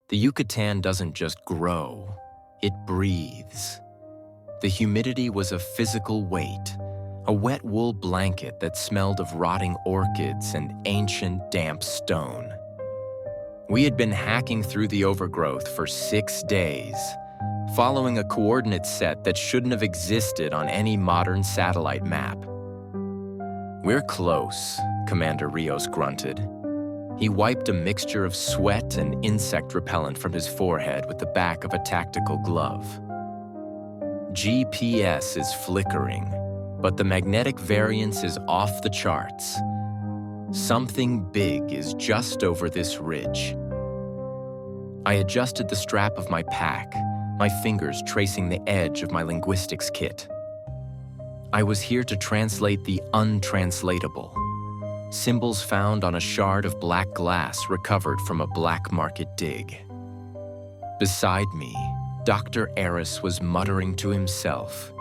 The Yucatan doesn't just grow, it breathes. The humidity was a physical weight, a wet wool blanket that smelled of rotting orchids and ancient damp stone. We had been hacking through the overgrowth for 6 days, following a coordinate set that shouldn't have existed on any modern satellite map. "We're close," Commander Rios grunted. He wiped a mixture of sweat and insect repellent from his forehead with the back of a tactical glove. "GPS is flickering, but the magnetic variance is off the charts. Something big is just over this ridge." I adjusted the strap of my pack, my fingers tracing the edge of my linguistics kit. I was here to translate the untranslatable, symbols found on a shard of black glass recovered from a black market dig. Beside me, Dr. Eris was muttering to himself,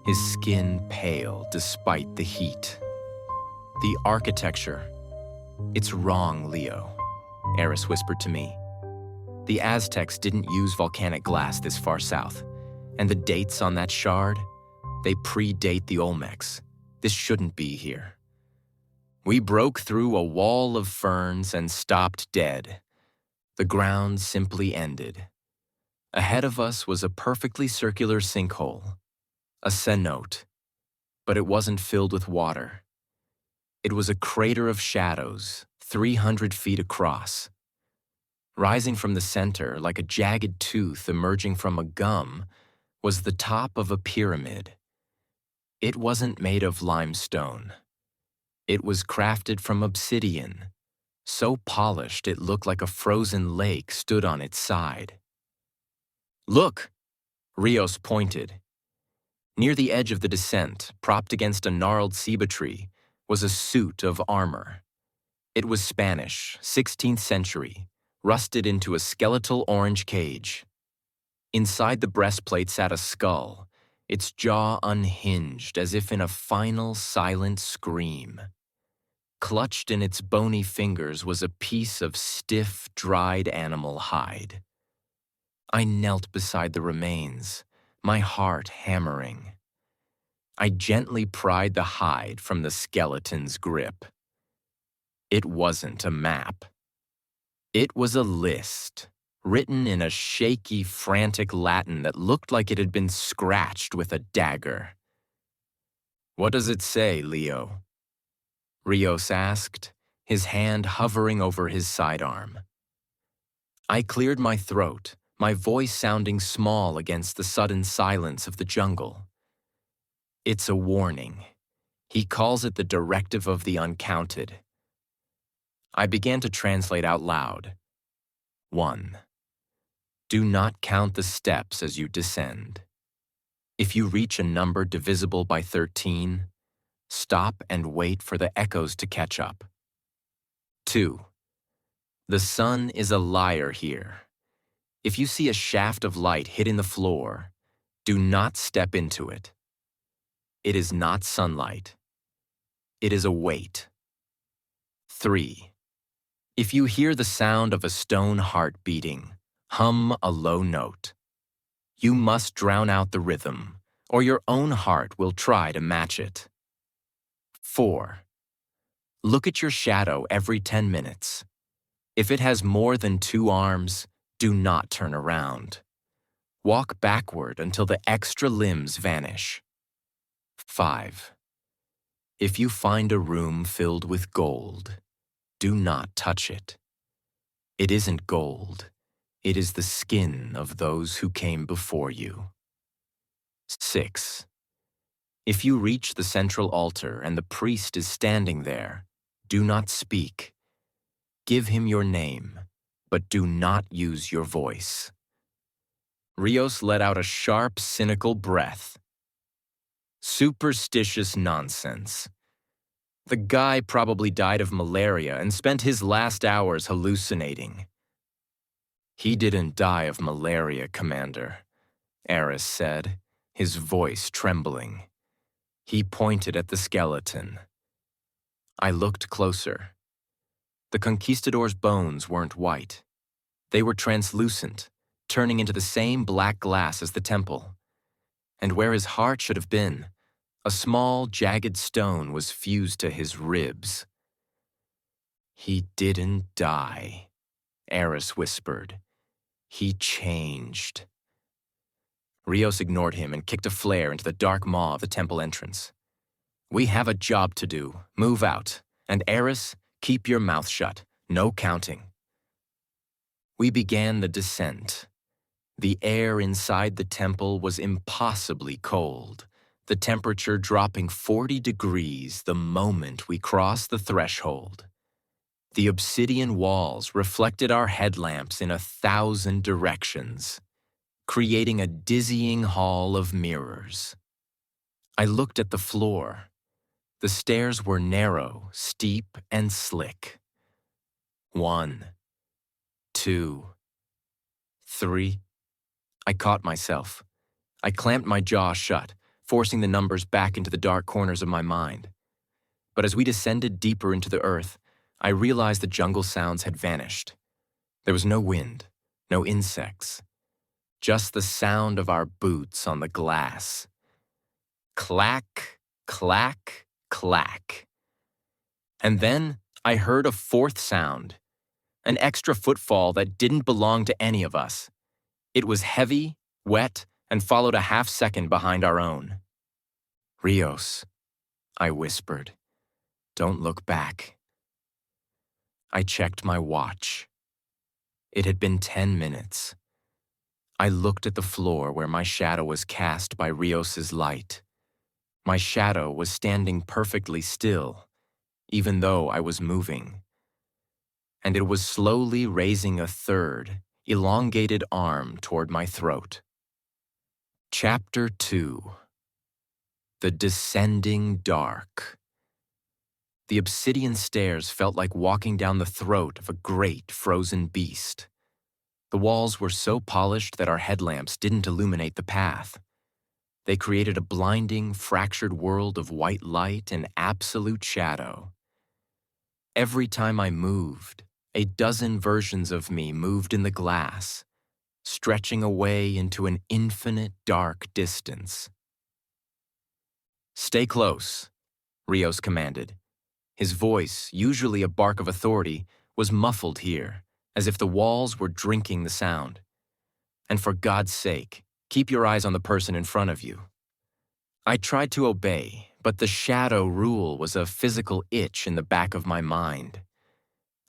his skin pale despite the heat. "The architecture. It's wrong, Leo," Eris whispered to me. "The Aztecs didn't use volcanic glass this far south, and the dates on that shard, they predate the Olmecs. This shouldn't be here." We broke through a wall of ferns and stopped dead. The ground simply ended. Ahead of us was a perfectly circular sinkhole, a cenote, but it wasn't filled with water. It was a crater of shadows, 300 feet across. Rising from the center like a jagged tooth emerging from a gum was the top of a pyramid. It wasn't made of limestone. It was crafted from obsidian, so polished it looked like a frozen lake stood on its side. "Look!" Rios pointed. Near the edge of the descent, propped against a gnarled ceiba tree, was a suit of armor. It was Spanish, 16th century, rusted into a skeletal orange cage. Inside the breastplate sat a skull, its jaw unhinged as if in a final silent scream. Clutched in its bony fingers was a piece of stiff, dried animal hide. I knelt beside the remains, my heart hammering. I gently pried the hide from the skeleton's grip. It wasn't a map. It was a list, written in a shaky, frantic Latin that looked like it had been scratched with a dagger. "What does it say, Leo?" Rios asked, his hand hovering over his sidearm. I cleared my throat, my voice sounding small against the sudden silence of the jungle. "It's a warning. He calls it the directive of the uncounted." I began to translate out loud. 1. Do not count the steps as you descend. If you reach a number divisible by 13, stop and wait for the echoes to catch up. 2. The sun is a liar here. If you see a shaft of light hitting the floor, do not step into it. It is not sunlight. It is a weight. 3. If you hear the sound of a stone heart beating, hum a low note. You must drown out the rhythm, or your own heart will try to match it. 4. Look at your shadow every 10 minutes. If it has more than 2 arms, do not turn around. Walk backward until the extra limbs vanish. 5. If you find a room filled with gold, do not touch it. It isn't gold. It is the skin of those who came before you. 6. If you reach the central altar and the priest is standing there, do not speak. Give him your name, but do not use your voice. Rios let out a sharp, cynical breath. Superstitious nonsense. The guy probably died of malaria and spent his last hours hallucinating. He didn't die of malaria, Commander, Eris said, his voice trembling. He pointed at the skeleton. I looked closer. The conquistador's bones weren't white. They were translucent, turning into the same black glass as the temple. And where his heart should have been, a small, jagged stone was fused to his ribs. "He didn't die," Eris whispered. "He changed." Rios ignored him and kicked a flare into the dark maw of the temple entrance. "We have a job to do. Move out. And Eris, keep your mouth shut. No counting." We began the descent. The air inside the temple was impossibly cold, the temperature dropping 40 degrees the moment we crossed the threshold. The obsidian walls reflected our headlamps in 1,000 directions, creating a dizzying hall of mirrors. I looked at the floor. The stairs were narrow, steep, and slick. 1, 2, 3. I caught myself. I clamped my jaw shut, forcing the numbers back into the dark corners of my mind. But as we descended deeper into the earth, I realized the jungle sounds had vanished. There was no wind, no insects, just the sound of our boots on the glass. Clack, clack, clack. And then I heard a fourth sound, an extra footfall that didn't belong to any of us. It was heavy, wet, and followed a half-second behind our own. "Rios," I whispered. "Don't look back." I checked my watch. It had been 10 minutes. I looked at the floor where my shadow was cast by Rios's light. My shadow was standing perfectly still, even though I was moving. And it was slowly raising a third, elongated arm toward my throat. Chapter 2. The Descending Dark. The obsidian stairs felt like walking down the throat of a great frozen beast. The walls were so polished that our headlamps didn't illuminate the path. They created a blinding, fractured world of white light and absolute shadow. Every time I moved, a dozen versions of me moved in the glass, stretching away into an infinite dark distance. "Stay close," Rios commanded. His voice, usually a bark of authority, was muffled here, as if the walls were drinking the sound. "And for God's sake, keep your eyes on the person in front of you." I tried to obey, but the shadow rule was a physical itch in the back of my mind.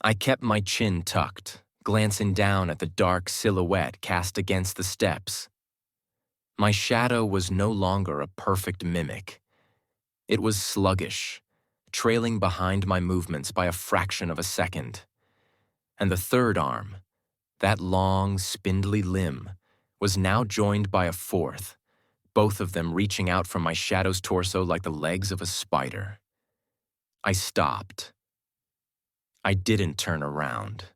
I kept my chin tucked, glancing down at the dark silhouette cast against the steps. My shadow was no longer a perfect mimic. It was sluggish, trailing behind my movements by a fraction of a second. And the third arm, that long, spindly limb, was now joined by a fourth, both of them reaching out from my shadow's torso like the legs of a spider. I stopped. I didn't turn around.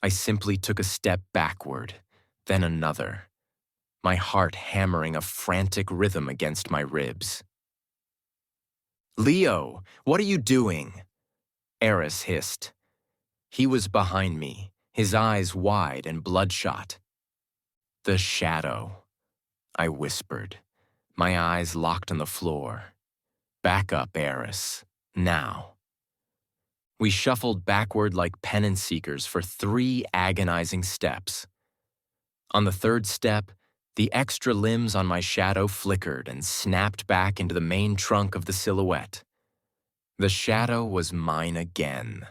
I simply took a step backward, then another, my heart hammering a frantic rhythm against my ribs. "Leo, what are you doing?" Eris hissed. He was behind me, his eyes wide and bloodshot. "The shadow," I whispered, my eyes locked on the floor. "Back up, Eris, now." We shuffled backward like penance seekers for 3 agonizing steps. On the third step, the extra limbs on my shadow flickered and snapped back into the main trunk of the silhouette. The shadow was mine again.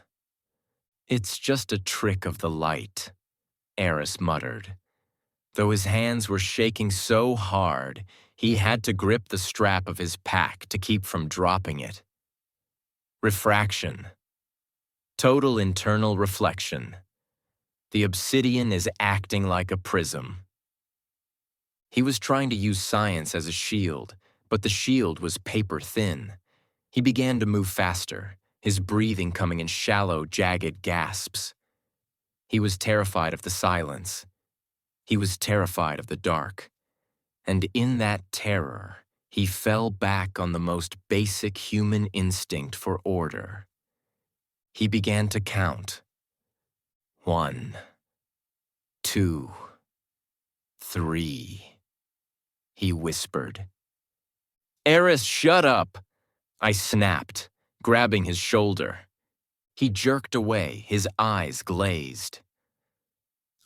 "It's just a trick of the light," Eris muttered. Though his hands were shaking so hard, he had to grip the strap of his pack to keep from dropping it. "Refraction. Total internal reflection. The obsidian is acting like a prism." He was trying to use science as a shield, but the shield was paper thin. He began to move faster, his breathing coming in shallow, jagged gasps. He was terrified of the silence. He was terrified of the dark. And in that terror, he fell back on the most basic human instinct for order. He began to count. 1, 2, 3, he whispered. Eris, shut up! I snapped, grabbing his shoulder. He jerked away, his eyes glazed.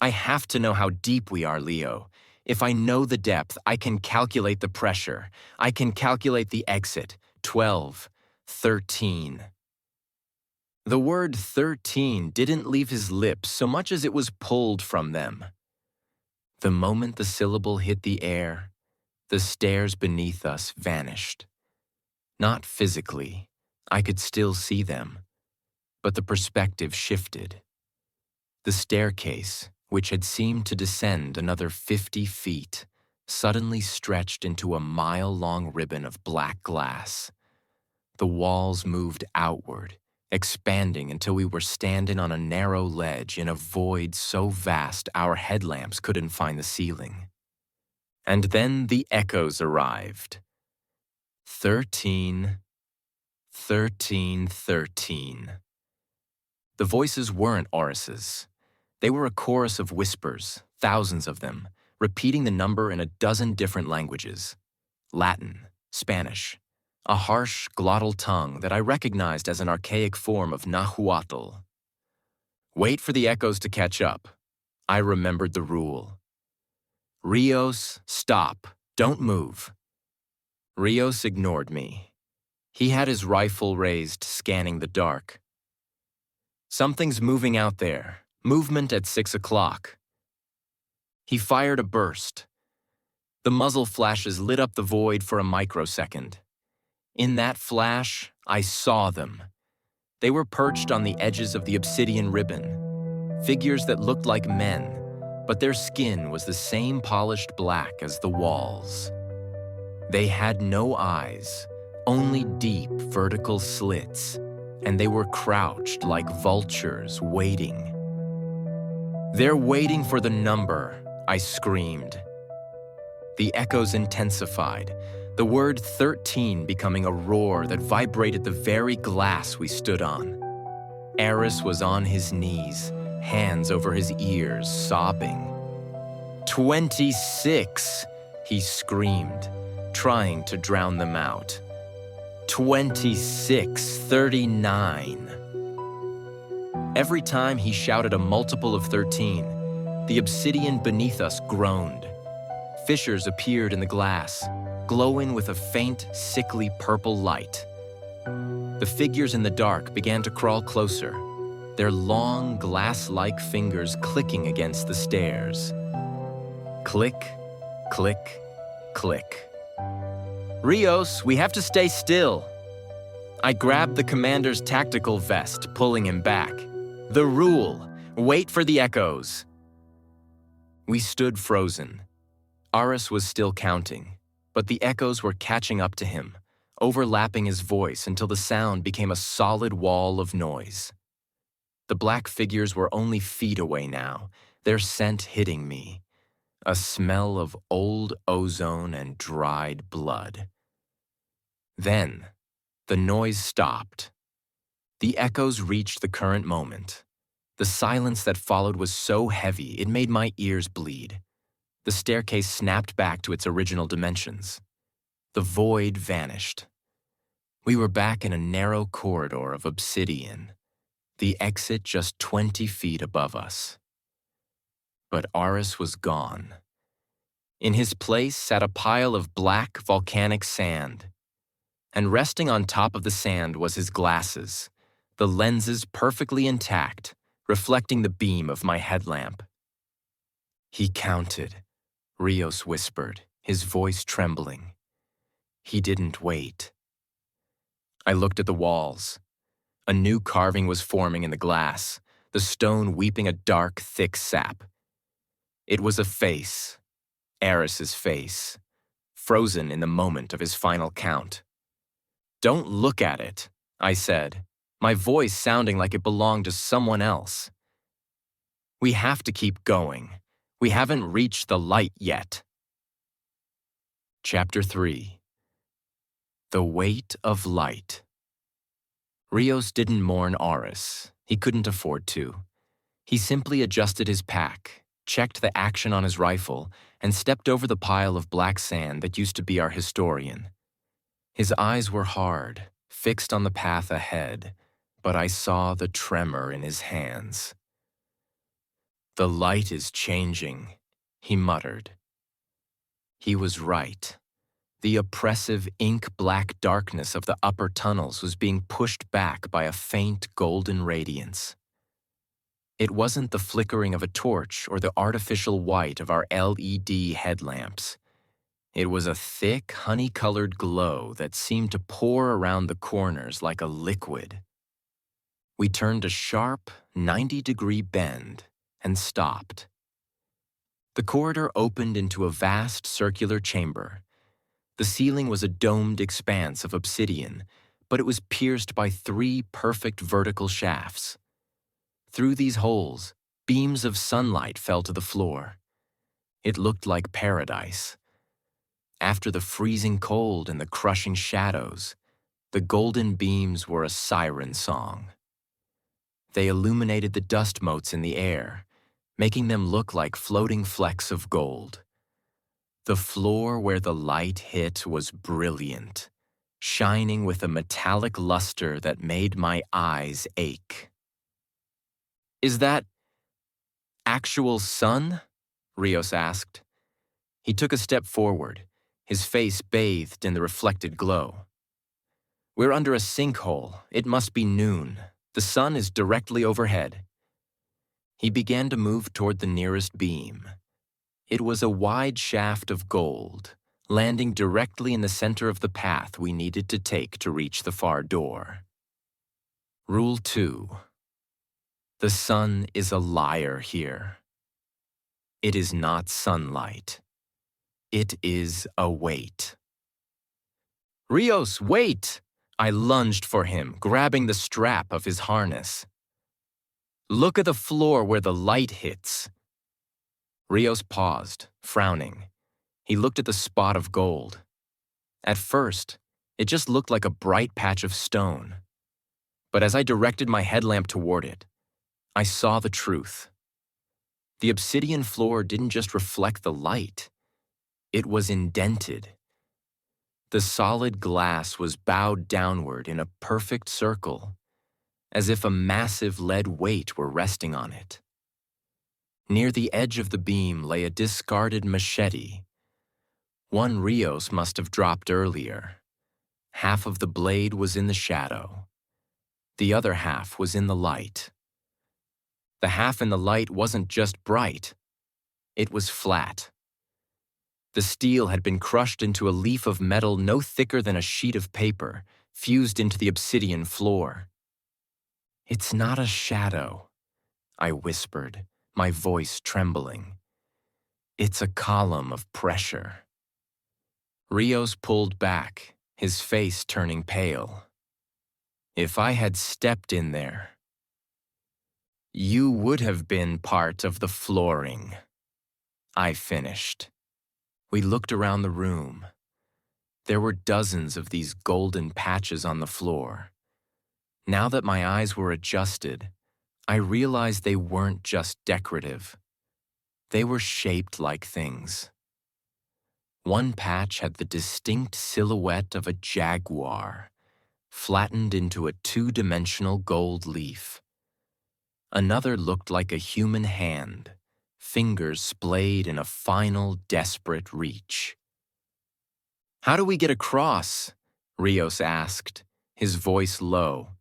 I have to know how deep we are, Leo. If I know the depth, I can calculate the pressure. I can calculate the exit. 12, 13. The word 13 didn't leave his lips so much as it was pulled from them. The moment the syllable hit the air, the stairs beneath us vanished. Not physically, I could still see them, but the perspective shifted. The staircase, which had seemed to descend another 50 feet, suddenly stretched into a mile-long ribbon of black glass. The walls moved outward, expanding until we were standing on a narrow ledge in a void so vast our headlamps couldn't find the ceiling. And then the echoes arrived. 13, 13, 13. The voices weren't Oris's. They were a chorus of whispers, thousands of them, repeating the number in a dozen different languages. Latin, Spanish, a harsh, glottal tongue that I recognized as an archaic form of Nahuatl. Wait for the echoes to catch up. I remembered the rule. Rios, stop. Don't move. Rios ignored me. He had his rifle raised, scanning the dark. Something's moving out there. Movement at 6 o'clock. He fired a burst. The muzzle flashes lit up the void for a microsecond. In that flash, I saw them. They were perched on the edges of the obsidian ribbon, figures that looked like men, but their skin was the same polished black as the walls. They had no eyes, only deep vertical slits, and they were crouched like vultures waiting. They're waiting for the number, I screamed. The echoes intensified, the word 13 becoming a roar that vibrated the very glass we stood on. Eris was on his knees, hands over his ears, sobbing. 26, he screamed, trying to drown them out. 26, 39. Every time he shouted a multiple of 13, the obsidian beneath us groaned. Fissures appeared in the glass, glowing with a faint, sickly purple light. The figures in the dark began to crawl closer, their long, glass-like fingers clicking against the stairs. Click, click, click. Rios, we have to stay still. I grabbed the commander's tactical vest, pulling him back. The rule, wait for the echoes. We stood frozen. Aris was still counting, but the echoes were catching up to him, overlapping his voice until the sound became a solid wall of noise. The black figures were only feet away now, their scent hitting me, a smell of old ozone and dried blood. Then, the noise stopped. The echoes reached the current moment. The silence that followed was so heavy it made my ears bleed. The staircase snapped back to its original dimensions. The void vanished. We were back in a narrow corridor of obsidian, the exit just 20 feet above us. But Aris was gone. In his place sat a pile of black volcanic sand, and resting on top of the sand was his glasses, the lenses perfectly intact, reflecting the beam of my headlamp. He counted, Rios whispered, his voice trembling. He didn't wait. I looked at the walls. A new carving was forming in the glass, the stone weeping a dark, thick sap. It was a face, Eris's face, frozen in the moment of his final count. "Don't look at it," I said, my voice sounding like it belonged to someone else. "We have to keep going. We haven't reached the light yet." Chapter 3. The Weight of Light. Rios didn't mourn Aris. He couldn't afford to. He simply adjusted his pack, checked the action on his rifle, and stepped over the pile of black sand that used to be our historian. His eyes were hard, fixed on the path ahead, but I saw the tremor in his hands. "The light is changing," he muttered. He was right. The oppressive ink-black darkness of the upper tunnels was being pushed back by a faint golden radiance. It wasn't the flickering of a torch or the artificial white of our LED headlamps. It was a thick, honey-colored glow that seemed to pour around the corners like a liquid. We turned a sharp, 90-degree bend and stopped. The corridor opened into a vast circular chamber. The ceiling was a domed expanse of obsidian, but it was pierced by 3 perfect vertical shafts. Through these holes, beams of sunlight fell to the floor. It looked like paradise. After the freezing cold and the crushing shadows, the golden beams were a siren song. They illuminated the dust motes in the air, making them look like floating flecks of gold. The floor where the light hit was brilliant, shining with a metallic luster that made my eyes ache. "Is that actual sun?" Rios asked. He took a step forward, his face bathed in the reflected glow. "We're under a sinkhole. It must be noon. The sun is directly overhead." He began to move toward the nearest beam. It was a wide shaft of gold, landing directly in the center of the path we needed to take to reach the far door. Rule 2. The sun is a liar here. It is not sunlight. It is a weight. "Rios, wait!" I lunged for him, grabbing the strap of his harness. "Look at the floor where the light hits." Rios paused, frowning. He looked at the spot of gold. At first, it just looked like a bright patch of stone. But as I directed my headlamp toward it, I saw the truth. The obsidian floor didn't just reflect the light. It was indented. The solid glass was bowed downward in a perfect circle, as if a massive lead weight were resting on it. Near the edge of the beam lay a discarded machete. One Rios must have dropped earlier. Half of the blade was in the shadow. The other half was in the light. The half in the light wasn't just bright. It was flat. The steel had been crushed into a leaf of metal no thicker than a sheet of paper, fused into the obsidian floor. "It's not a shadow," I whispered, my voice trembling. "It's a column of pressure." Rios pulled back, his face turning pale. "If I had stepped in there, you would have been part of the flooring," I finished. We looked around the room. There were dozens of these golden patches on the floor. Now that my eyes were adjusted, I realized they weren't just decorative. They were shaped like things. One patch had the distinct silhouette of a jaguar, flattened into a 2-dimensional gold leaf. Another looked like a human hand, fingers splayed in a final, desperate reach. "How do we get across?" Rios asked, his voice low.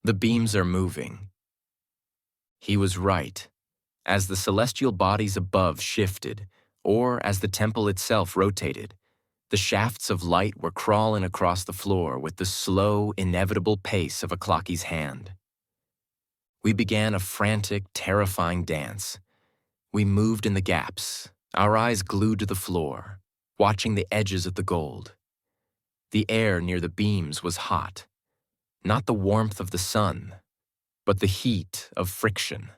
"The beams are moving." He was right. As the celestial bodies above shifted, or as the temple itself rotated, the shafts of light were crawling across the floor with the slow, inevitable pace of a clockie's hand. We began a frantic, terrifying dance. We moved in the gaps, our eyes glued to the floor, watching the edges of the gold. The air near the beams was hot, not the warmth of the sun, but the heat of friction.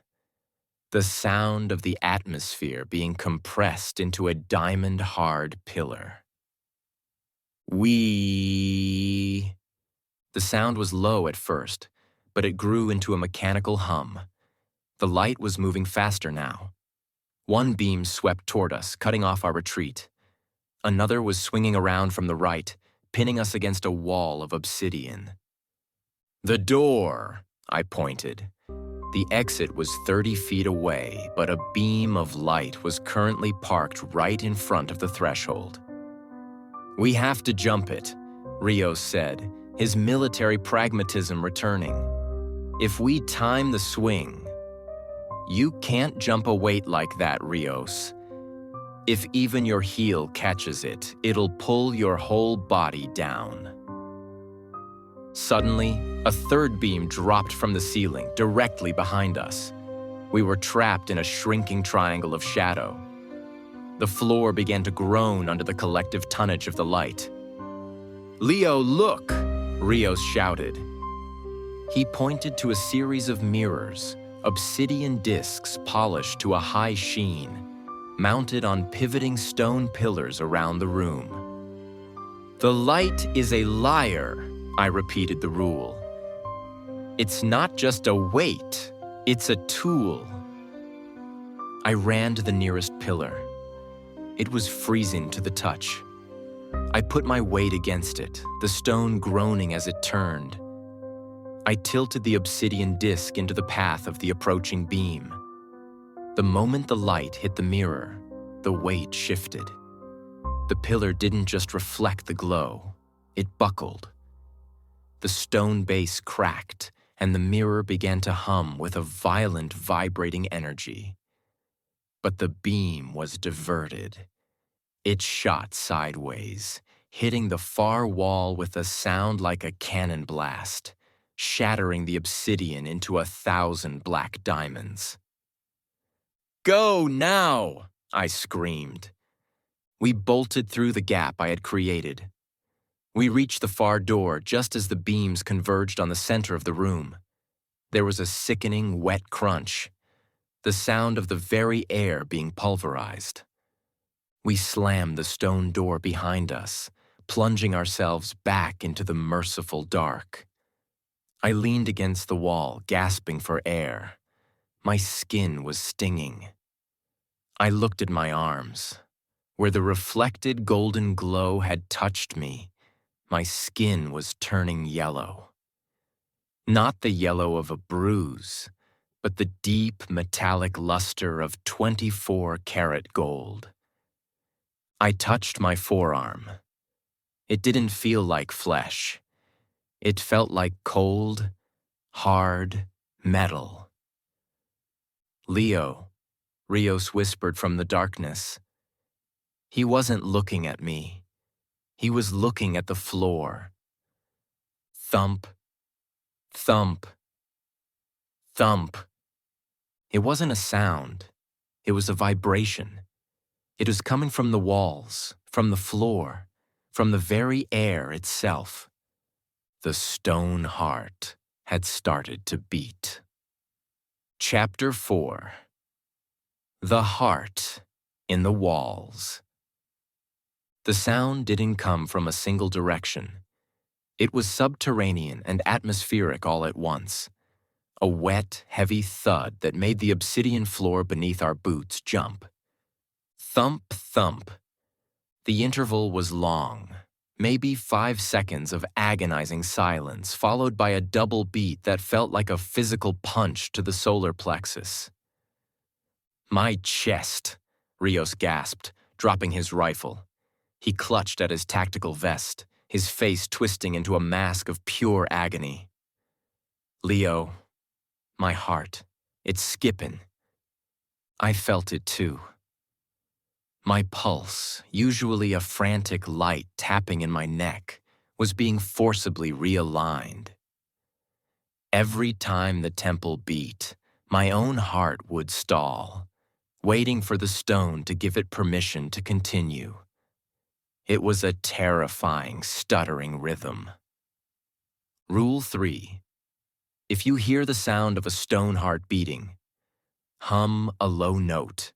The sound of the atmosphere being compressed into a diamond-hard pillar. The sound was low at first, but it grew into a mechanical hum. The light was moving faster now. One beam swept toward us, cutting off our retreat. Another was swinging around from the right, pinning us against a wall of obsidian. "The door," I pointed. The exit was 30 feet away, but a beam of light was currently parked right in front of the threshold. "We have to jump it," Rios said, his military pragmatism returning. "If we time the swing..." "You can't jump a weight like that, Rios. If even your heel catches it, it'll pull your whole body down." Suddenly, a third beam dropped from the ceiling, directly behind us. We were trapped in a shrinking triangle of shadow. The floor began to groan under the collective tonnage of the light. "Leo, look!" Rios shouted. He pointed to a series of mirrors, obsidian discs polished to a high sheen, mounted on pivoting stone pillars around the room. "The light is a liar," I repeated the rule. "It's not just a weight, it's a tool." I ran to the nearest pillar. It was freezing to the touch. I put my weight against it, the stone groaning as it turned. I tilted the obsidian disc into the path of the approaching beam. The moment the light hit the mirror, the weight shifted. The pillar didn't just reflect the glow, it buckled. The stone base cracked, and the mirror began to hum with a violent, vibrating energy. But the beam was diverted. It shot sideways, hitting the far wall with a sound like a cannon blast, shattering the obsidian into 1,000 black diamonds. "Go now!" I screamed. We bolted through the gap I had created. We reached the far door just as the beams converged on the center of the room. There was a sickening, wet crunch, the sound of the very air being pulverized. We slammed the stone door behind us, plunging ourselves back into the merciful dark. I leaned against the wall, gasping for air. My skin was stinging. I looked at my arms. Where the reflected golden glow had touched me, my skin was turning yellow. Not the yellow of a bruise, but the deep metallic luster of 24-karat gold. I touched my forearm. It didn't feel like flesh. It felt like cold, hard metal. "Leo," Rios whispered from the darkness. He wasn't looking at me. He was looking at the floor. Thump, thump, thump. It wasn't a sound. It was a vibration. It was coming from the walls, from the floor, from the very air itself. The stone heart had started to beat. Chapter 4. The Heart in the Walls. The sound didn't come from a single direction. It was subterranean and atmospheric all at once. A wet, heavy thud that made the obsidian floor beneath our boots jump. Thump, thump. The interval was long, maybe 5 seconds of agonizing silence, followed by a double beat that felt like a physical punch to the solar plexus. "My chest," Rios gasped, dropping his rifle. He clutched at his tactical vest, his face twisting into a mask of pure agony. "Leo, my heart, it's skipping." I felt it too. My pulse, usually a frantic light tapping in my neck, was being forcibly realigned. Every time the tempo beat, my own heart would stall, waiting for the stone to give it permission to continue. It was a terrifying, stuttering rhythm. Rule 3. If you hear the sound of a stone heart beating, hum a low note.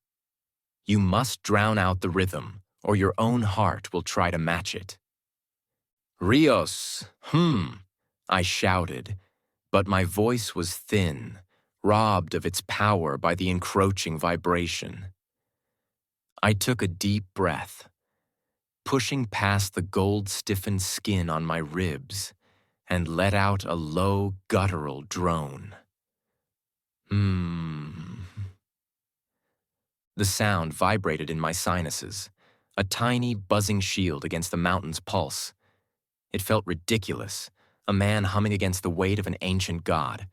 You must drown out the rhythm, or your own heart will try to match it. "Rios, I shouted, but my voice was thin, robbed of its power by the encroaching vibration. I took a deep breath, pushing past the gold-stiffened skin on my ribs, and let out a low, guttural drone. The sound vibrated in my sinuses, a tiny, buzzing shield against the mountain's pulse. It felt ridiculous, a man humming against the weight of an ancient god.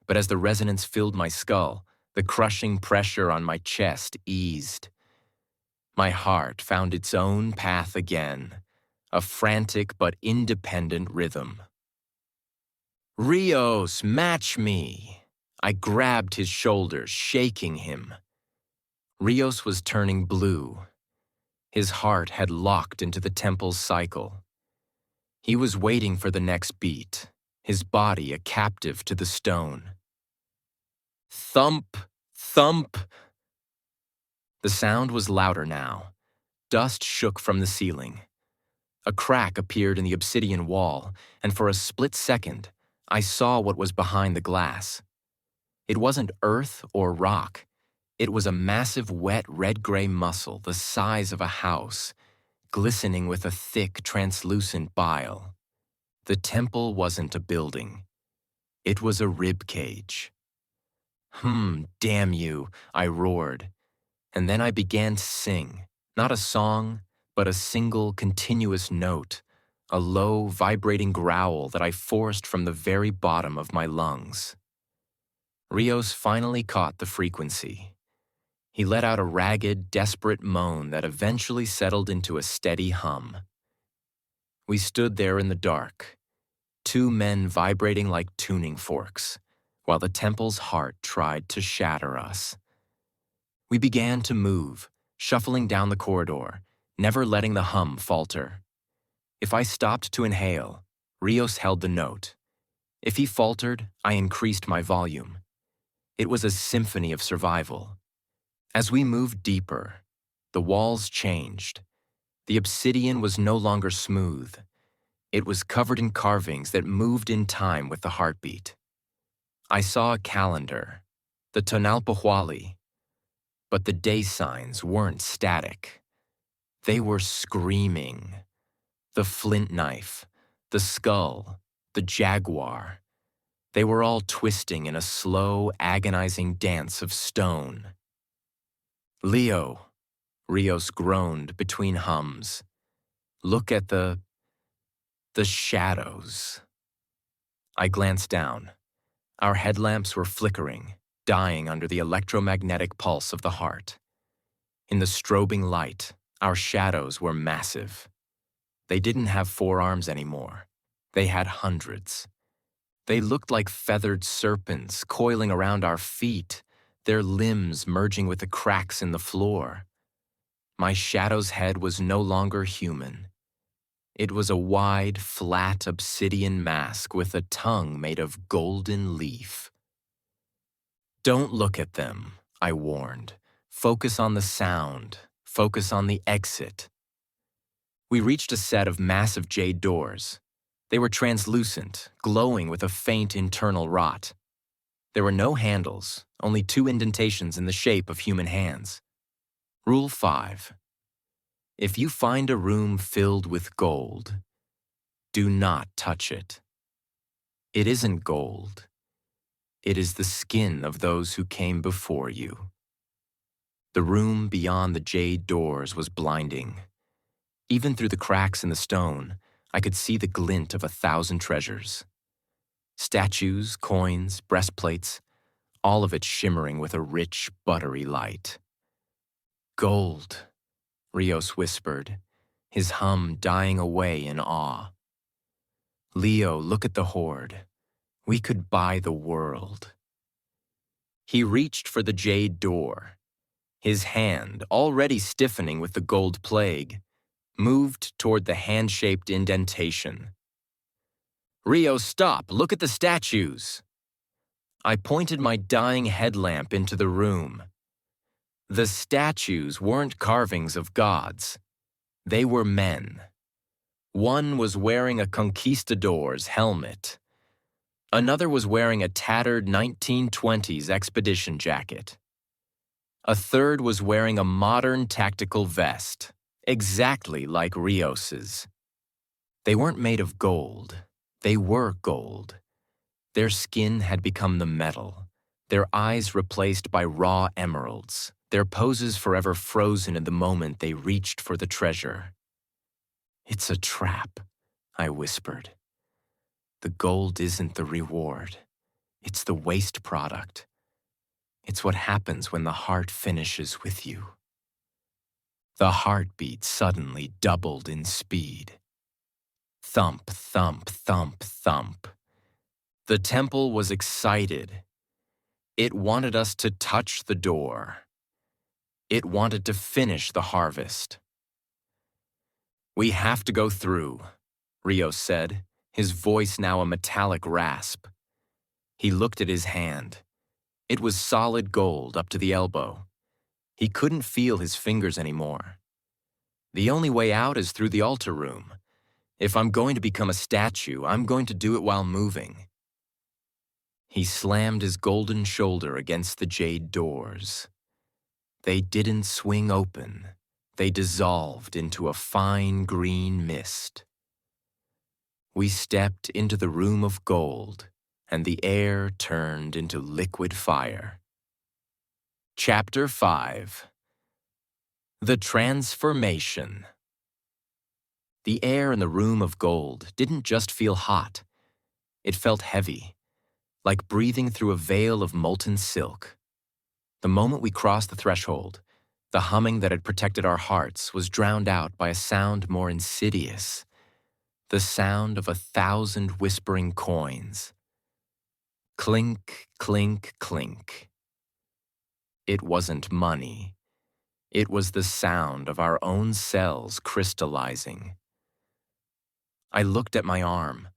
But as the resonance filled my skull, the crushing pressure on my chest eased. My heart found its own path again, a frantic but independent rhythm. "Rios, match me!" I grabbed his shoulders, shaking him. Rios was turning blue. His heart had locked into the temple's cycle. He was waiting for the next beat, his body a captive to the stone. Thump, thump. The sound was louder now. Dust shook from the ceiling. A crack appeared in the obsidian wall, and for a split second, I saw what was behind the glass. It wasn't earth or rock. It was a massive, wet, red-gray muscle the size of a house, glistening with a thick, translucent bile. The temple wasn't a building. It was a rib cage. Damn you, I roared. And then I began to sing, not a song, but a single, continuous note, a low, vibrating growl that I forced from the very bottom of my lungs. Rios finally caught the frequency. He let out a ragged, desperate moan that eventually settled into a steady hum. We stood there in the dark, two men vibrating like tuning forks, while the temple's heart tried to shatter us. We began to move, shuffling down the corridor, never letting the hum falter. If I stopped to inhale, Rios held the note. If he faltered, I increased my volume. It was a symphony of survival. As we moved deeper, the walls changed. The obsidian was no longer smooth. It was covered in carvings that moved in time with the heartbeat. I saw a calendar, the Tonalpohualli, but the day signs weren't static. They were screaming. The flint knife, the skull, the jaguar. They were all twisting in a slow, agonizing dance of stone. "Leo," Rios groaned between hums. "Look at the shadows." I glanced down. Our headlamps were flickering, dying under the electromagnetic pulse of the heart. In the strobing light, our shadows were massive. They didn't have forearms anymore. They had hundreds. They looked like feathered serpents coiling around our feet, their limbs merging with the cracks in the floor. My shadow's head was no longer human. It was a wide, flat obsidian mask with a tongue made of golden leaf. "Don't look at them," I warned. "Focus on the sound. Focus on the exit." We reached a set of massive jade doors. They were translucent, glowing with a faint internal rot. There were no handles, only two indentations in the shape of human hands. Rule 5. If you find a room filled with gold, do not touch it. It isn't gold. It is the skin of those who came before you. The room beyond the jade doors was blinding. Even through the cracks in the stone, I could see the glint of 1,000 treasures. Statues, coins, breastplates, all of it shimmering with a rich, buttery light. "Gold," Rios whispered, his hum dying away in awe. "Leo, look at the hoard. We could buy the world." He reached for the jade door. His hand, already stiffening with the gold plague, moved toward the hand-shaped indentation. "Rio, stop! Look at the statues!" I pointed my dying headlamp into the room. The statues weren't carvings of gods. They were men. One was wearing a conquistador's helmet. Another was wearing a tattered 1920s expedition jacket. A third was wearing a modern tactical vest, exactly like Rios's. They weren't made of gold. They were gold. Their skin had become the metal, their eyes replaced by raw emeralds, their poses forever frozen in the moment they reached for the treasure. "It's a trap," I whispered. "The gold isn't the reward. It's the waste product. It's what happens when the heart finishes with you." The heartbeat suddenly doubled in speed. Thump, thump, thump, thump. The temple was excited. It wanted us to touch the door. It wanted to finish the harvest. "We have to go through," Rios said, his voice now a metallic rasp. He looked at his hand. It was solid gold up to the elbow. He couldn't feel his fingers anymore. "The only way out is through the altar room. If I'm going to become a statue, I'm going to do it while moving." He slammed his golden shoulder against the jade doors. They didn't swing open. They dissolved into a fine green mist. We stepped into the room of gold, and the air turned into liquid fire. Chapter 5. The Transformation. The air in the room of gold didn't just feel hot. It felt heavy, like breathing through a veil of molten silk. The moment we crossed the threshold, the humming that had protected our hearts was drowned out by a sound more insidious, the sound of 1,000 whispering coins. Clink, clink, clink. It wasn't money. It was the sound of our own cells crystallizing. I looked at my arm.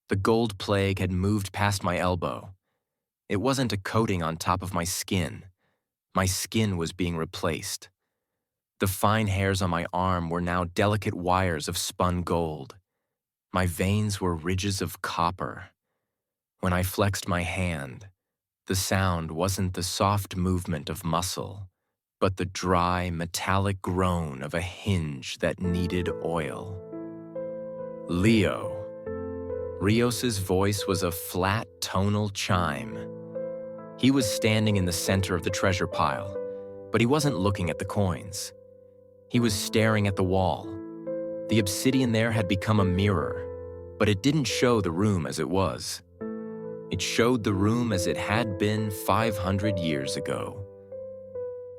The gold plague had moved past my elbow. It wasn't a coating on top of my skin. My skin was being replaced. The fine hairs on my arm were now delicate wires of spun gold. My veins were ridges of copper. When I flexed my hand, the sound wasn't the soft movement of muscle, but the dry, metallic groan of a hinge that needed oil. "Leo." Rios's voice was a flat, tonal chime. He was standing in the center of the treasure pile, but he wasn't looking at the coins. He was staring at the wall. The obsidian there had become a mirror, but it didn't show the room as it was. It showed the room as it had been 500 years ago.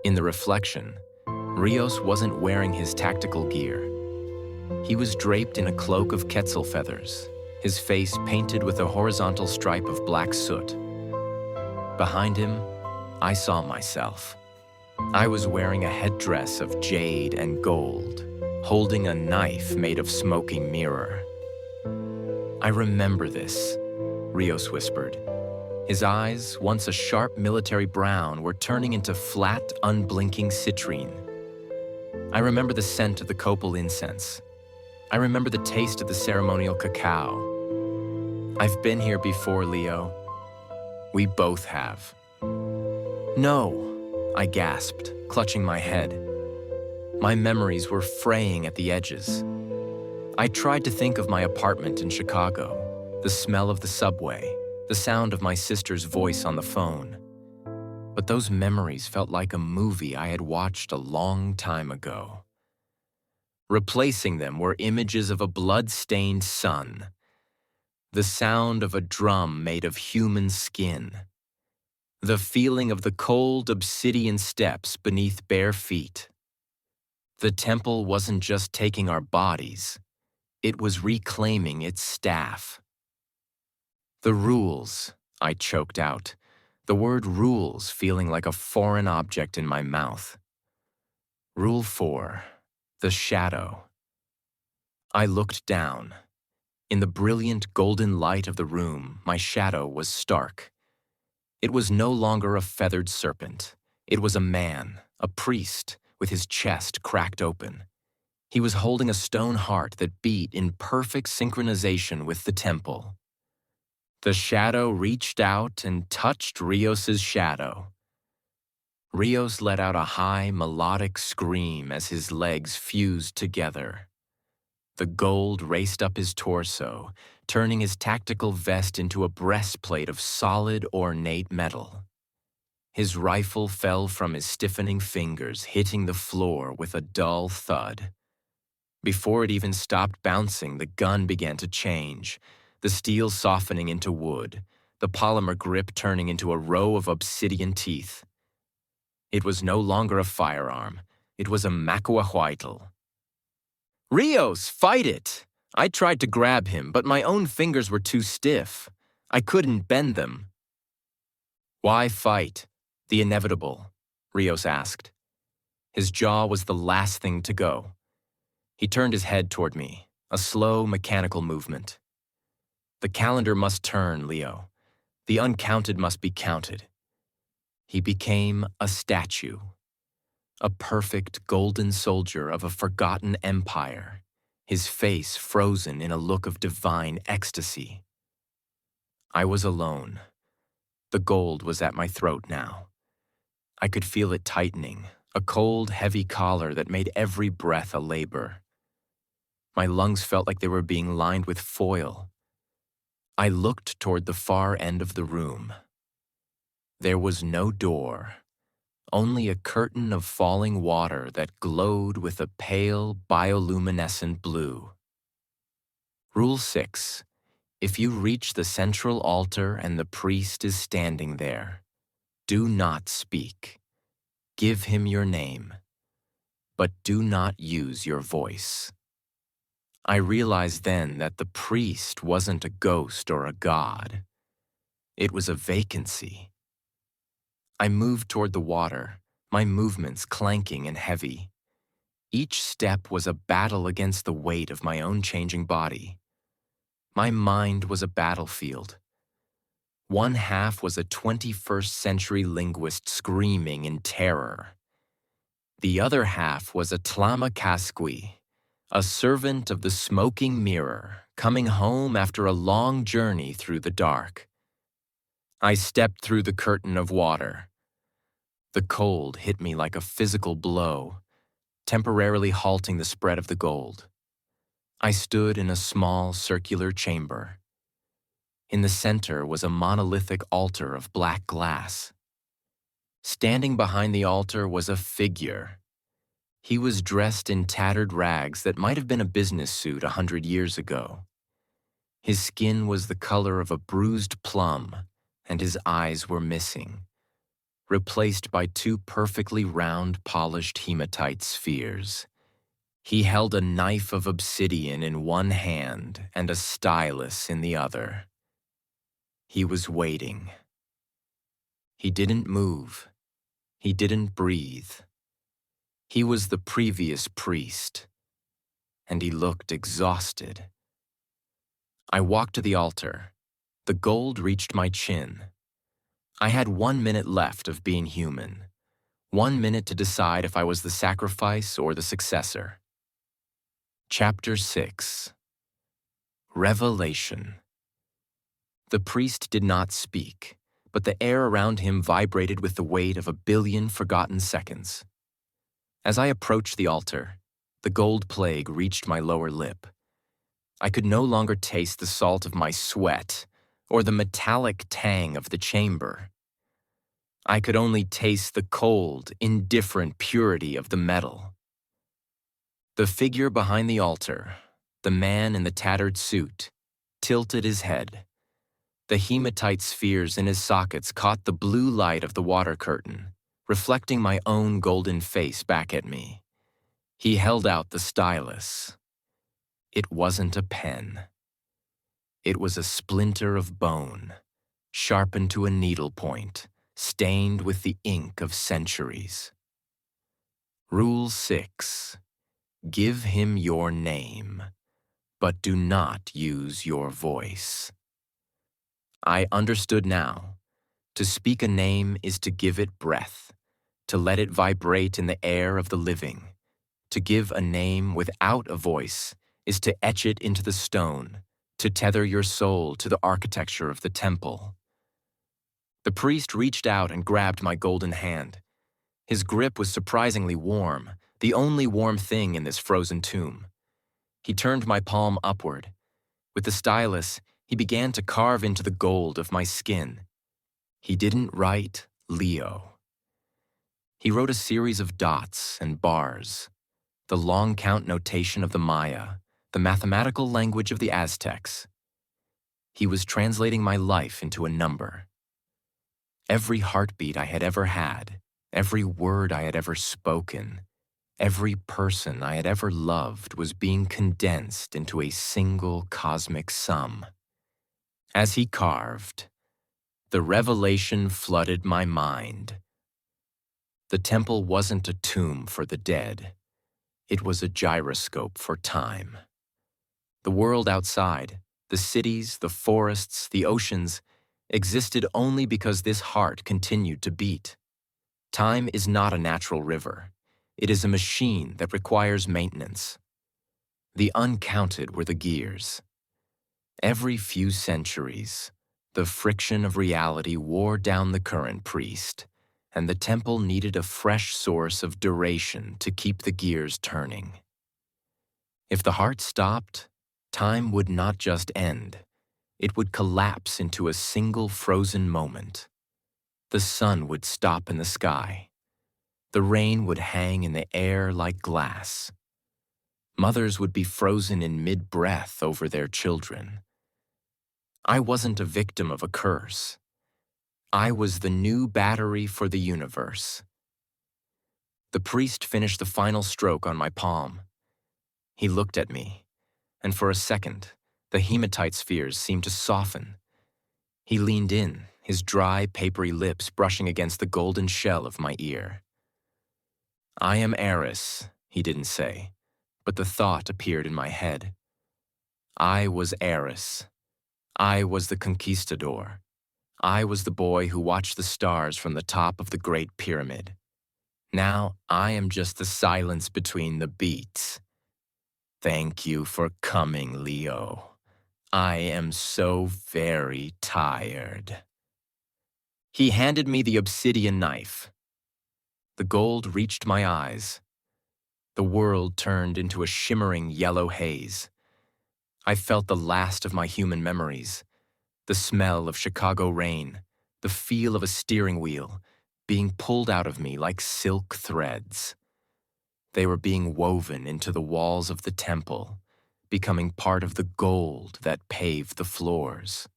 In the reflection, Rios wasn't wearing his tactical gear. He was draped in a cloak of quetzal feathers, his face painted with a horizontal stripe of black soot. Behind him, I saw myself. I was wearing a headdress of jade and gold, holding a knife made of smoking mirror. "I remember this," Rios whispered. His eyes, once a sharp military brown, were turning into flat, unblinking citrine. "I remember the scent of the copal incense. I remember the taste of the ceremonial cacao. I've been here before, Leo. We both have." "No," I gasped, clutching my head. My memories were fraying at the edges. I tried to think of my apartment in Chicago, the smell of the subway, the sound of my sister's voice on the phone. But those memories felt like a movie I had watched a long time ago. Replacing them were images of a blood-stained sun, the sound of a drum made of human skin, the feeling of the cold obsidian steps beneath bare feet. The temple wasn't just taking our bodies, it was reclaiming its staff. "The rules," I choked out, the word rules feeling like a foreign object in my mouth. Rule 4, the shadow. I looked down. In the brilliant golden light of the room, my shadow was stark. It was no longer a feathered serpent. It was a man, a priest, with his chest cracked open. He was holding a stone heart that beat in perfect synchronization with the temple. The shadow reached out and touched Rios's shadow. Rios let out a high, melodic scream as his legs fused together. The gold raced up his torso, turning his tactical vest into a breastplate of solid, ornate metal. His rifle fell from his stiffening fingers, hitting the floor with a dull thud. Before it even stopped bouncing, the gun began to change, the steel softening into wood, the polymer grip turning into a row of obsidian teeth. It was no longer a firearm. It was a macuahuitl. "Rios, fight it!" I tried to grab him, but my own fingers were too stiff. I couldn't bend them. "Why fight? The inevitable?" Rios asked. His jaw was the last thing to go. He turned his head toward me, a slow, mechanical movement. "The calendar must turn, Leo. The uncounted must be counted." He became a statue, a perfect golden soldier of a forgotten empire, his face frozen in a look of divine ecstasy. I was alone. The gold was at my throat now. I could feel it tightening, a cold, heavy collar that made every breath a labor. My lungs felt like they were being lined with foil. I looked toward the far end of the room. There was no door, only a curtain of falling water that glowed with a pale, bioluminescent blue. Rule 6. If you reach the central altar and the priest is standing there, do not speak. Give him your name, but do not use your voice. I realized then that the priest wasn't a ghost or a god. It was a vacancy. I moved toward the water, my movements clanking and heavy. Each step was a battle against the weight of my own changing body. My mind was a battlefield. One half was a 21st century linguist screaming in terror. The other half was a Tlamakaskwi, a servant of the smoking mirror, coming home after a long journey through the dark. I stepped through the curtain of water. The cold hit me like a physical blow, temporarily halting the spread of the gold. I stood in a small circular chamber. In the center was a monolithic altar of black glass. Standing behind the altar was a figure. He was dressed in tattered rags that might have been a business suit 100 years ago. His skin was the color of a bruised plum, and his eyes were missing, replaced by two perfectly round, polished hematite spheres. He held a knife of obsidian in one hand and a stylus in the other. He was waiting. He didn't move. He didn't breathe. He was the previous priest, and he looked exhausted. I walked to the altar. The gold reached my chin. I had 1 minute left of being human. 1 minute to decide if I was the sacrifice or the successor. Chapter 6. Revelation. The priest did not speak, but the air around him vibrated with the weight of 1 billion forgotten seconds. As I approached the altar, the gold plague reached my lower lip. I could no longer taste the salt of my sweat or the metallic tang of the chamber. I could only taste the cold, indifferent purity of the metal. The figure behind the altar, the man in the tattered suit, tilted his head. The hematite spheres in his sockets caught the blue light of the water curtain, reflecting my own golden face back at me. He held out the stylus. It wasn't a pen. It was a splinter of bone, sharpened to a needle point, stained with the ink of centuries. Rule 6. Give him your name, but do not use your voice. I understood now. To speak a name is to give it breath, to let it vibrate in the air of the living. To give a name without a voice is to etch it into the stone, to tether your soul to the architecture of the temple. The priest reached out and grabbed my golden hand. His grip was surprisingly warm, the only warm thing in this frozen tomb. He turned my palm upward. With the stylus, he began to carve into the gold of my skin. He didn't write Leo. He wrote a series of dots and bars, the long count notation of the Maya, the mathematical language of the Aztecs. He was translating my life into a number. Every heartbeat I had ever had, every word I had ever spoken, every person I had ever loved was being condensed into a single cosmic sum. As he carved, the revelation flooded my mind. The temple wasn't a tomb for the dead. It was a gyroscope for time. The world outside, the cities, the forests, the oceans, existed only because this heart continued to beat. Time is not a natural river. It is a machine that requires maintenance. The uncounted were the gears. Every few centuries, the friction of reality wore down the current priest, and the temple needed a fresh source of duration to keep the gears turning. If the heart stopped, time would not just end. It would collapse into a single frozen moment. The sun would stop in the sky. The rain would hang in the air like glass. Mothers would be frozen in mid-breath over their children. I wasn't a victim of a curse. I was the new battery for the universe. The priest finished the final stroke on my palm. He looked at me, and for a second, the hematite spheres seemed to soften. He leaned in, his dry, papery lips brushing against the golden shell of my ear. "I am Eris," he didn't say, but the thought appeared in my head. I was Eris. I was the conquistador. I was the boy who watched the stars from the top of the Great Pyramid. Now I am just the silence between the beats. Thank you for coming, Leo. I am so very tired. He handed me the obsidian knife. The gold reached my eyes. The world turned into a shimmering yellow haze. I felt the last of my human memories, the smell of Chicago rain, the feel of a steering wheel being pulled out of me like silk threads. They were being woven into the walls of the temple, becoming part of the gold that paved the floors.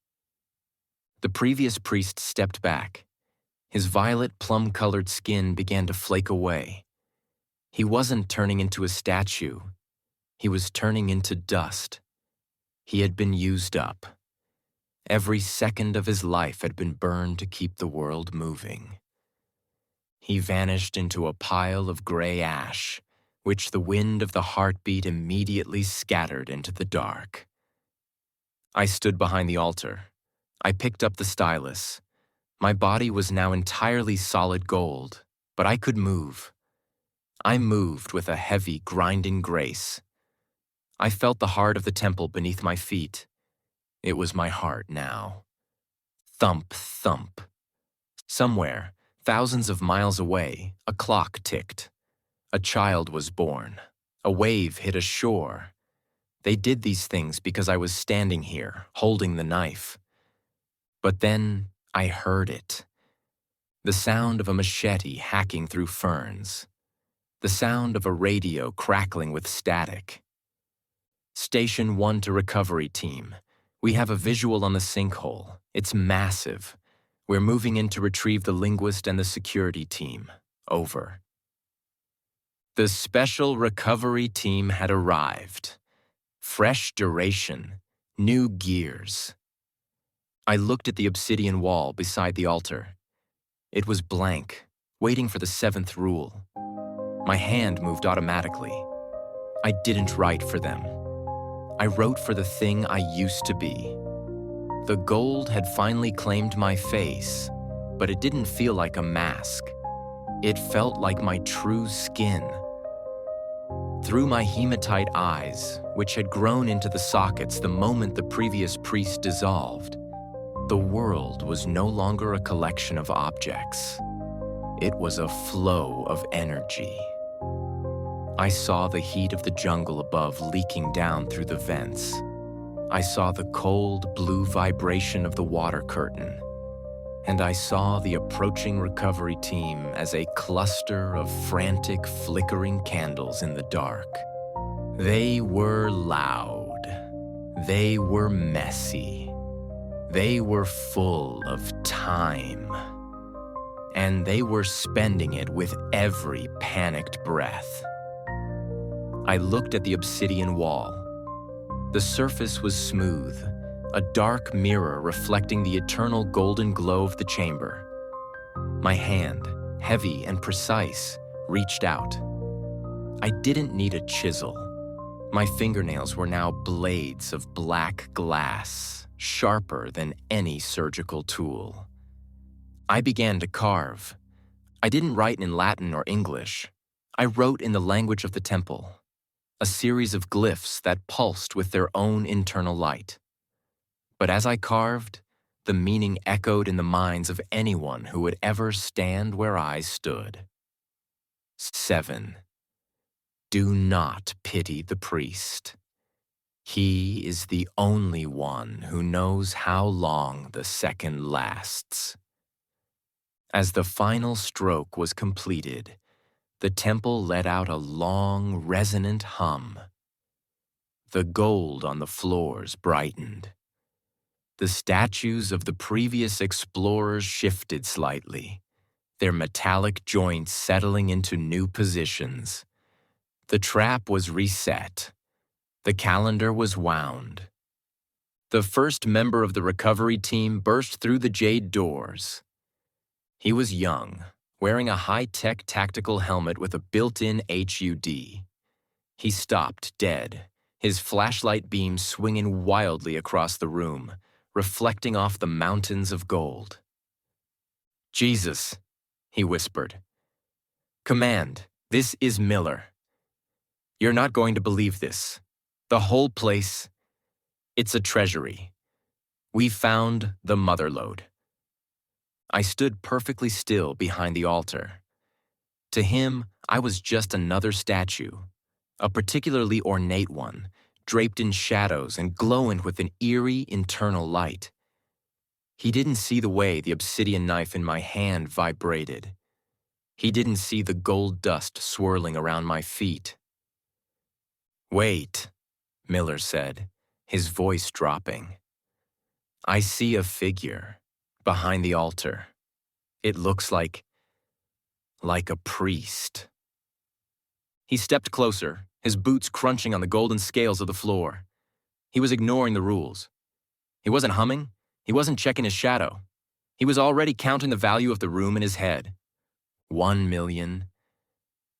The previous priest stepped back. His violet plum-colored skin began to flake away. He wasn't turning into a statue. He was turning into dust. He had been used up. Every second of his life had been burned to keep the world moving. He vanished into a pile of gray ash, which the wind of the heartbeat immediately scattered into the dark. I stood behind the altar. I picked up the stylus. My body was now entirely solid gold, but I could move. I moved with a heavy, grinding grace. I felt the heart of the temple beneath my feet. It was my heart now. Thump, thump. Somewhere, thousands of miles away, a clock ticked. A child was born. A wave hit a shore. They did these things because I was standing here, holding the knife. But then I heard it. The sound of a machete hacking through ferns. The sound of a radio crackling with static. Station 1 to recovery team. We have a visual on the sinkhole. It's massive. We're moving in to retrieve the linguist and the security team. Over. The special recovery team had arrived. Fresh duration, new gears. I looked at the obsidian wall beside the altar. It was blank, waiting for the 7th rule. My hand moved automatically. I didn't write for them. I wrote for the thing I used to be. The gold had finally claimed my face, but it didn't feel like a mask. It felt like my true skin. Through my hematite eyes, which had grown into the sockets the moment the previous priest dissolved, the world was no longer a collection of objects. It was a flow of energy. I saw the heat of the jungle above leaking down through the vents. I saw the cold, blue vibration of the water curtain. And I saw the approaching recovery team as a cluster of frantic, flickering candles in the dark. They were loud. They were messy. They were full of time. And they were spending it with every panicked breath. I looked at the obsidian wall. The surface was smooth, a dark mirror reflecting the eternal golden glow of the chamber. My hand, heavy and precise, reached out. I didn't need a chisel. My fingernails were now blades of black glass, sharper than any surgical tool. I began to carve. I didn't write in Latin or English. I wrote in the language of the temple, a series of glyphs that pulsed with their own internal light. But as I carved, the meaning echoed in the minds of anyone who would ever stand where I stood. 7. Do not pity the priest. He is the only one who knows how long the second lasts. As the final stroke was completed, the temple let out a long, resonant hum. The gold on the floors brightened. The statues of the previous explorers shifted slightly, their metallic joints settling into new positions. The trap was reset. The calendar was wound. The first member of the recovery team burst through the jade doors. He was young, wearing a high-tech tactical helmet with a built-in HUD. He stopped dead, his flashlight beam swinging wildly across the room, reflecting off the mountains of gold. "Jesus," he whispered. "Command, this is Miller. You're not going to believe this. The whole place, it's a treasury. We found the motherlode." I stood perfectly still behind the altar. To him, I was just another statue, a particularly ornate one, draped in shadows and glowing with an eerie internal light. He didn't see the way the obsidian knife in my hand vibrated. He didn't see the gold dust swirling around my feet. "Wait," Miller said, his voice dropping. "I see a figure behind the altar. It looks like a priest." He stepped closer, his boots crunching on the golden scales of the floor. He was ignoring the rules. He wasn't humming. He wasn't checking his shadow. He was already counting the value of the room in his head. 1 million,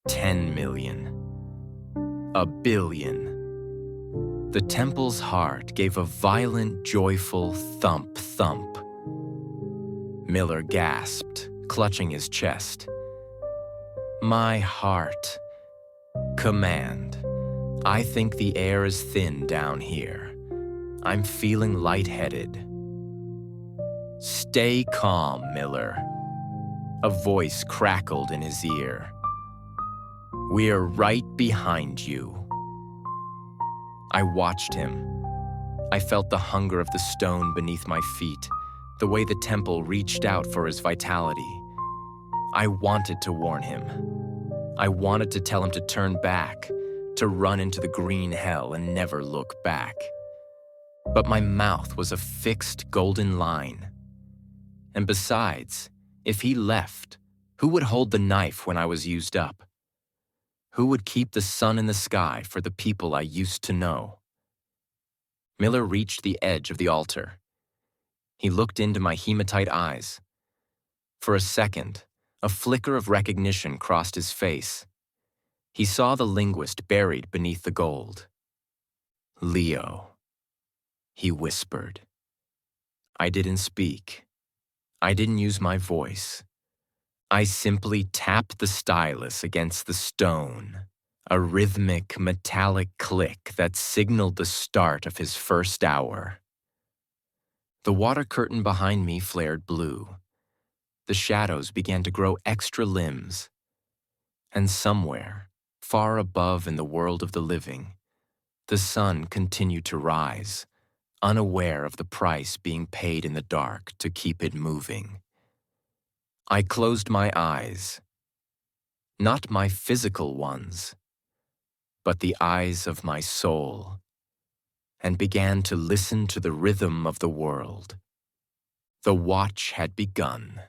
10 million, a billion. The temple's heart gave a violent, joyful thump-thump. Miller gasped, clutching his chest. "My heart. Command. I think the air is thin down here. I'm feeling lightheaded." "Stay calm, Miller." A voice crackled in his ear. "We're right behind you." I watched him. I felt the hunger of the stone beneath my feet, the way the temple reached out for his vitality. I wanted to warn him. I wanted to tell him to turn back, to run into the green hell and never look back. But my mouth was a fixed golden line. And besides, if he left, who would hold the knife when I was used up? Who would keep the sun in the sky for the people I used to know? Miller reached the edge of the altar. He looked into my hematite eyes. For a second, a flicker of recognition crossed his face. He saw the linguist buried beneath the gold. "Leo," he whispered. I didn't speak. I didn't use my voice. I simply tapped the stylus against the stone, a rhythmic, metallic click that signaled the start of his first hour. The water curtain behind me flared blue. the shadows began to grow extra limbs, and somewhere, far above in the world of the living, the sun continued to rise, unaware of the price being paid in the dark to keep it moving. I closed my eyes, not my physical ones, but the eyes of my soul, and began to listen to the rhythm of the world. The watch had begun.